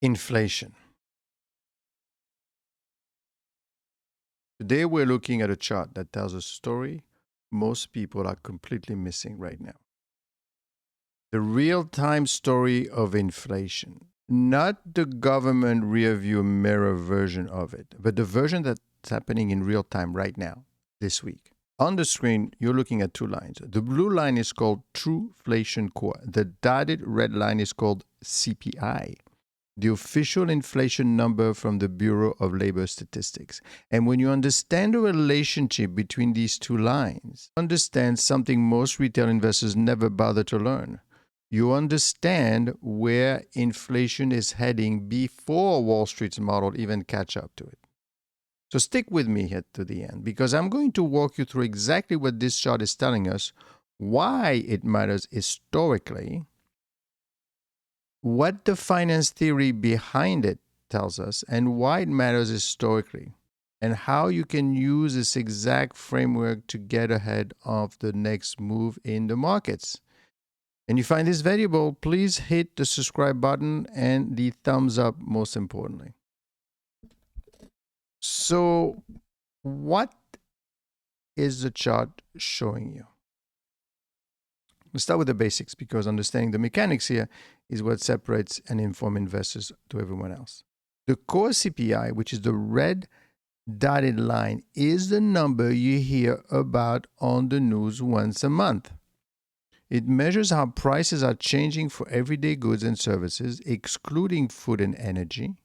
Inflation. Today we're looking at a chart that tells a story most people are completely missing right now. The real-time story of inflation. Not the government rearview mirror version of it, but the version that's happening in real time right now, this week. On the screen, you're looking at two lines. The blue line is called Truflation Core. The dotted red line is called CPI, the official inflation number from the Bureau of Labor Statistics. And when you understand the relationship between these two lines, you understand something most retail investors never bother to learn. You understand where inflation is heading before Wall Street's model even catch up to it. So stick with me here to the end, because I'm going to walk you through exactly what this chart is telling us, why it matters historically, what the finance theory behind it tells us, and why it matters historically, and how you can use this exact framework to get ahead of the next move in the markets. And you find this valuable, please hit the subscribe button and the thumbs up, most importantly. So, what is the chart showing you? Let's start with the basics, because understanding the mechanics here is what separates and informs investors to everyone else. The core CPI, which is the red dotted line, is the number you hear about on the news once a month. It measures how prices are changing for everyday goods and services, excluding food and energy,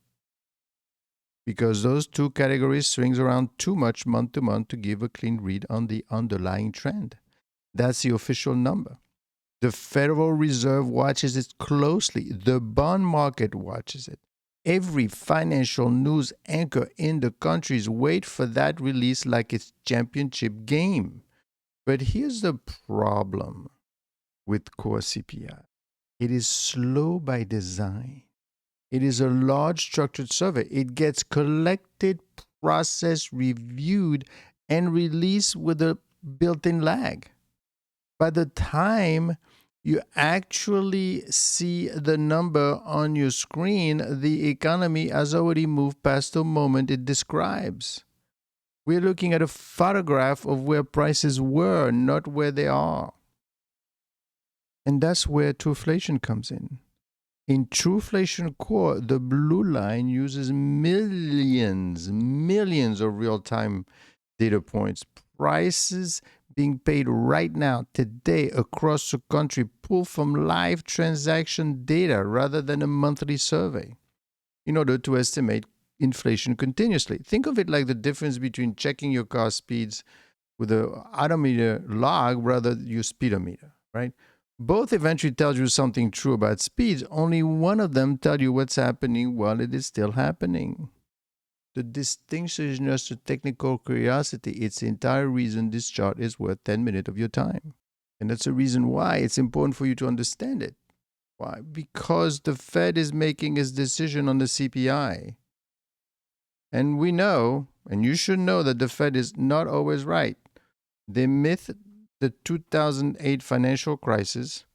because those two categories swings around too much month to month to give a clean read on the underlying trend. That's the official number. The Federal Reserve watches it closely. The bond market watches it. Every financial news anchor in the countries wait for that release like it's championship game. But here's the problem with Core CPI. It is slow by design. It is a large structured survey. It gets collected, processed, reviewed, and released with a built-in lag. By the time you actually see the number on your screen, the economy has already moved past the moment it describes. We're looking at a photograph of where prices were, not where they are. And that's where Truflation comes in. In Truflation Core, the blue line uses millions of real-time data points, prices being paid right now, today, across the country, pulled from live transaction data rather than a monthly survey, in order to estimate inflation continuously. Think of it like the difference between checking your car speeds with an odometer log rather than your speedometer, right? Both eventually tell you something true about speeds. Only one of them tell you what's happening while it is still happening. The distinction is just a technical curiosity. It's the entire reason this chart is worth 10 minutes of your time. And that's the reason why it's important for you to understand it. Why? Because the Fed is making its decision on the CPI. And we know, and you should know, that the Fed is not always right. They missed the 2008 financial crisis.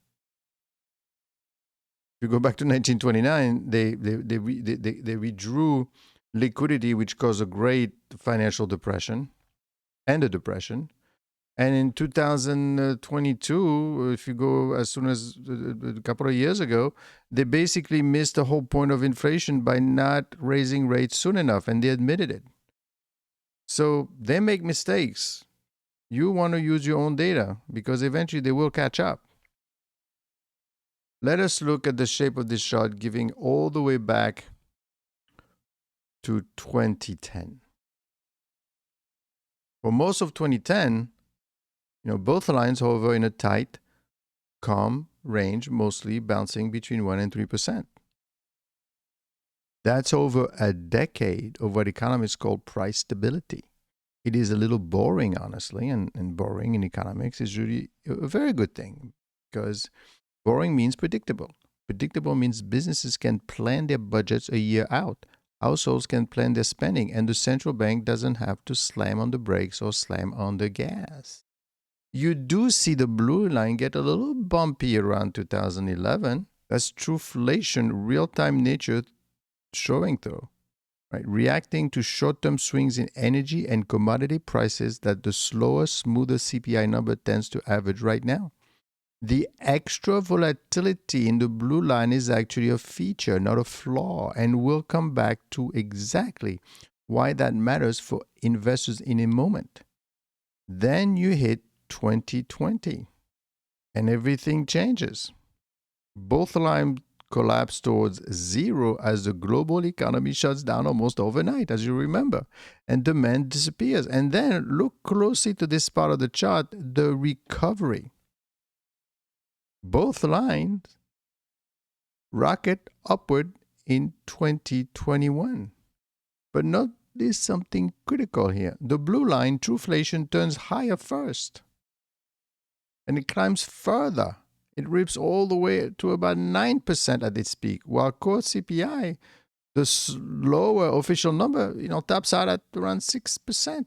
If you go back to 1929, they withdrew liquidity, which caused a great financial depression and a depression. And in 2022, if you go as soon as a couple of years ago, they basically missed the whole point of inflation by not raising rates soon enough, and they admitted it. So they make mistakes. You want to use your own data, because eventually they will catch up. Let us look at the shape of this chart, giving all the way back to 2010. For most of 2010, both lines hover in a tight, calm range, mostly bouncing between 1% and 3%. That's over a decade of what economists call price stability. It is a little boring, honestly, and boring in economics is really a very good thing, because boring means predictable. Predictable means businesses can plan their budgets a year out. Households can plan their spending, and the central bank doesn't have to slam on the brakes or slam on the gas. You do see the blue line get a little bumpy around 2011. That's Truflation real-time nature showing though, right? Reacting to short-term swings in energy and commodity prices that the slower, smoother CPI number tends to average right now. The extra volatility in the blue line is actually a feature, not a flaw, and we'll come back to exactly why that matters for investors in a moment. Then you hit 2020 and everything changes. Both lines collapse towards zero as the global economy shuts down almost overnight, as you remember, and demand disappears. And then look closely to this part of the chart, the recovery. Both lines rocket upward in 2021. But notice something critical here. The blue line, Truflation, turns higher first. And it climbs further. It rips all the way to about 9% at its peak, while Core CPI, the lower official number, tops out at around 6%.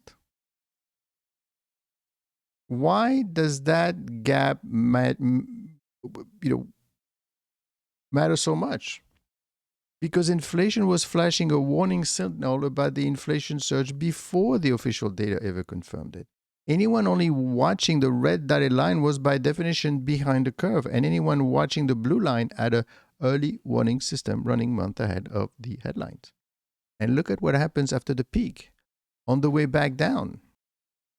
Why does that gap matter so much? Because inflation was flashing a warning signal about the inflation surge before the official data ever confirmed it. Anyone only watching the red dotted line was by definition behind the curve, and anyone watching the blue line had an early warning system running month ahead of the headlines. And look at what happens after the peak. On the way back down,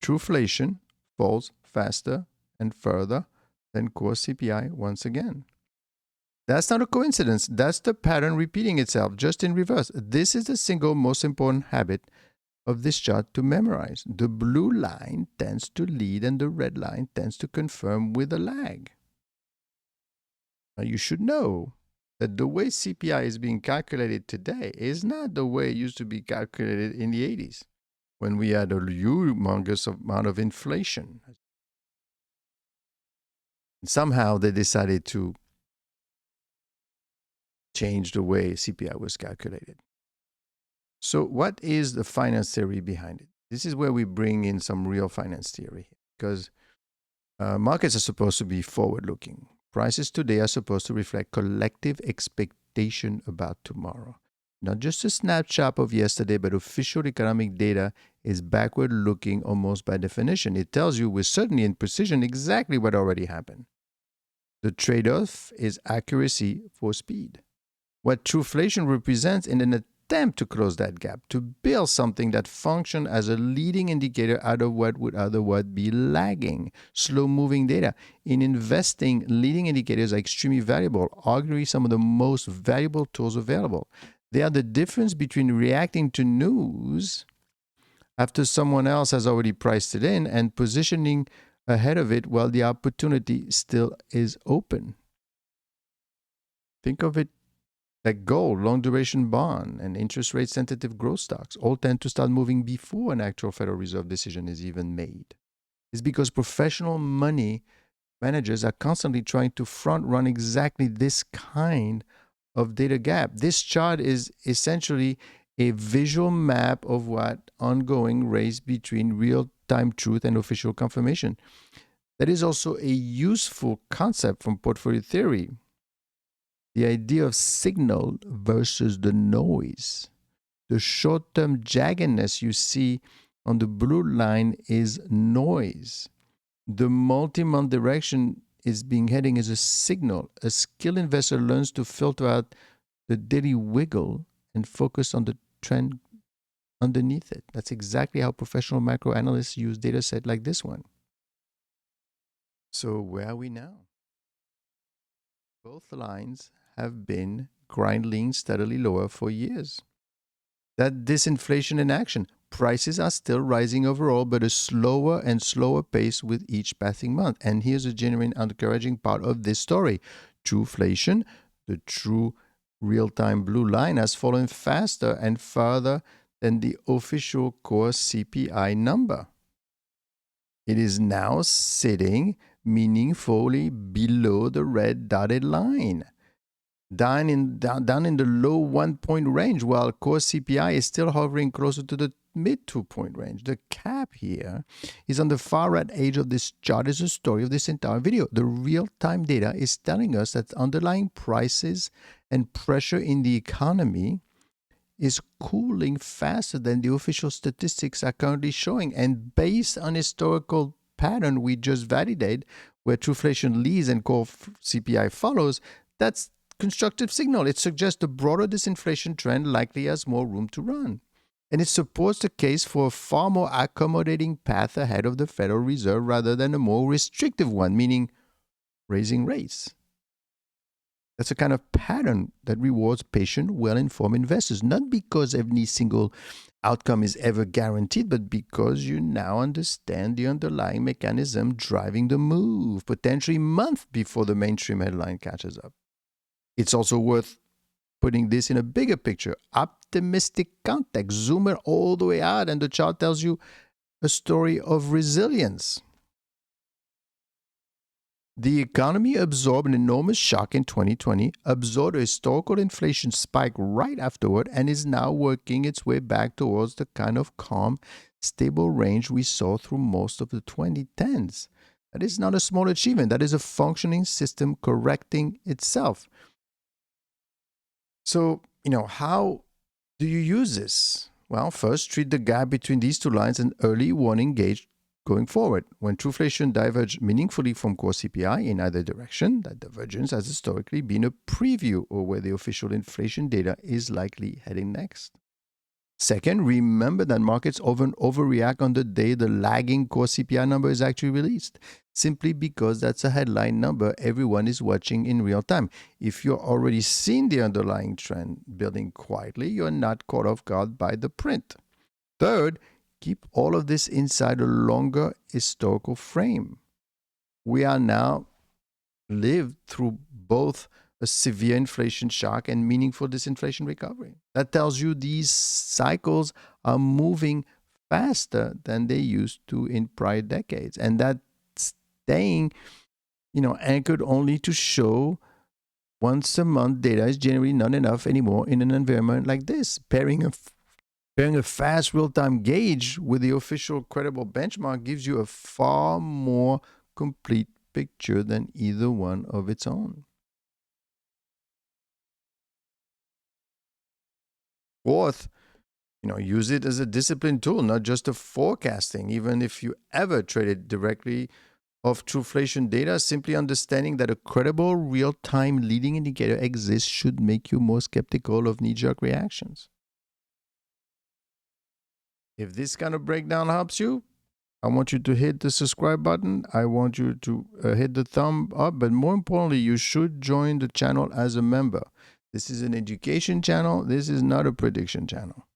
Truflation falls faster and further than Core CPI once again. That's not a coincidence. That's the pattern repeating itself, just in reverse. This is the single most important habit of this chart to memorize. The blue line tends to lead and the red line tends to confirm with a lag. Now you should know that the way CPI is being calculated today is not the way it used to be calculated in the 80s when we had a humongous amount of inflation. Somehow they decided to change the way CPI was calculated. So what is the finance theory behind it? This is where we bring in some real finance theory, because markets are supposed to be forward-looking. Prices today are supposed to reflect collective expectation about tomorrow. Not just a snapshot of yesterday, but official economic data is backward-looking almost by definition. It tells you with certainty and precision exactly what already happened. The trade-off is accuracy for speed. What Truflation represents in an attempt to close that gap, to build something that functions as a leading indicator out of what would otherwise be lagging, slow-moving data. In investing, leading indicators are extremely valuable, arguably some of the most valuable tools available. They are the difference between reacting to news after someone else has already priced it in and positioning ahead of it while the opportunity still is open. Think of it like gold, long-duration bond, and interest rate-sensitive growth stocks all tend to start moving before an actual Federal Reserve decision is even made. It's because professional money managers are constantly trying to front-run exactly this kind of data gap. This chart is essentially a visual map of what ongoing race between real-time truth and official confirmation. That is also a useful concept from portfolio theory. The idea of signal versus the noise. The short-term jaggedness you see on the blue line is noise. The multi-month direction is being heading as a signal. A skilled investor learns to filter out the daily wiggle and focus on the trend underneath it. That's exactly how professional macro analysts use data set like this one. So where are we now? Both lines have been grinding steadily lower for years. That disinflation in action. Prices are still rising overall, but a slower and slower pace with each passing month. And here's a genuine encouraging part of this story. Truflation, the true real-time blue line, has fallen faster and farther than the official Core CPI number. It is now sitting meaningfully below the red dotted line, down in the low 1 point range, while Core CPI is still hovering closer to the mid 2 point range. The cap here is on the far right edge of this chart is the story of this entire video. The real-time data is telling us that underlying prices and pressure in the economy is cooling faster than the official statistics are currently showing. And based on historical pattern we just validated, where Truflation leads and Core CPI follows, that's constructive signal. It suggests the broader disinflation trend likely has more room to run. And it supports the case for a far more accommodating path ahead of the Federal Reserve rather than a more restrictive one, meaning raising rates. That's a kind of pattern that rewards patient, well-informed investors, not because any single outcome is ever guaranteed, but because you now understand the underlying mechanism driving the move, potentially months before the mainstream headline catches up. It's also worth putting this in a bigger picture, optimistic context. Zoom it all the way out, and the chart tells you a story of resilience. The economy absorbed an enormous shock in 2020, absorbed a historical inflation spike right afterward, and is now working its way back towards the kind of calm, stable range we saw through most of the 2010s. That is not a small achievement. That is a functioning system correcting itself. So, how do you use this? Well, first, treat the gap between these two lines an early warning gauge going forward. When Truflation diverged meaningfully from Core CPI in either direction, that divergence has historically been a preview of where the official inflation data is likely heading next. Second, remember that markets often overreact on the day the lagging Core CPI number is actually released, simply because that's a headline number everyone is watching in real time. If you're already seeing the underlying trend building quietly, you're not caught off guard by the print. Third, keep all of this inside a longer historical frame. We are now lived through both a severe inflation shock and meaningful disinflation recovery. That tells you these cycles are moving faster than they used to in prior decades. And that staying, anchored only to show once a month data is generally not enough anymore in an environment like this. Pairing a fast real-time gauge with the official credible benchmark gives you a far more complete picture than either one of its own. Fourth, use it as a discipline tool, not just a forecasting. Even if you ever traded directly off Truflation data, simply understanding that a credible real-time leading indicator exists should make you more skeptical of knee-jerk reactions. If this kind of breakdown helps you, I want you to hit the subscribe button. I want you to hit the thumb up, but more importantly, you should join the channel as a member. This is an education channel. This is not a prediction channel.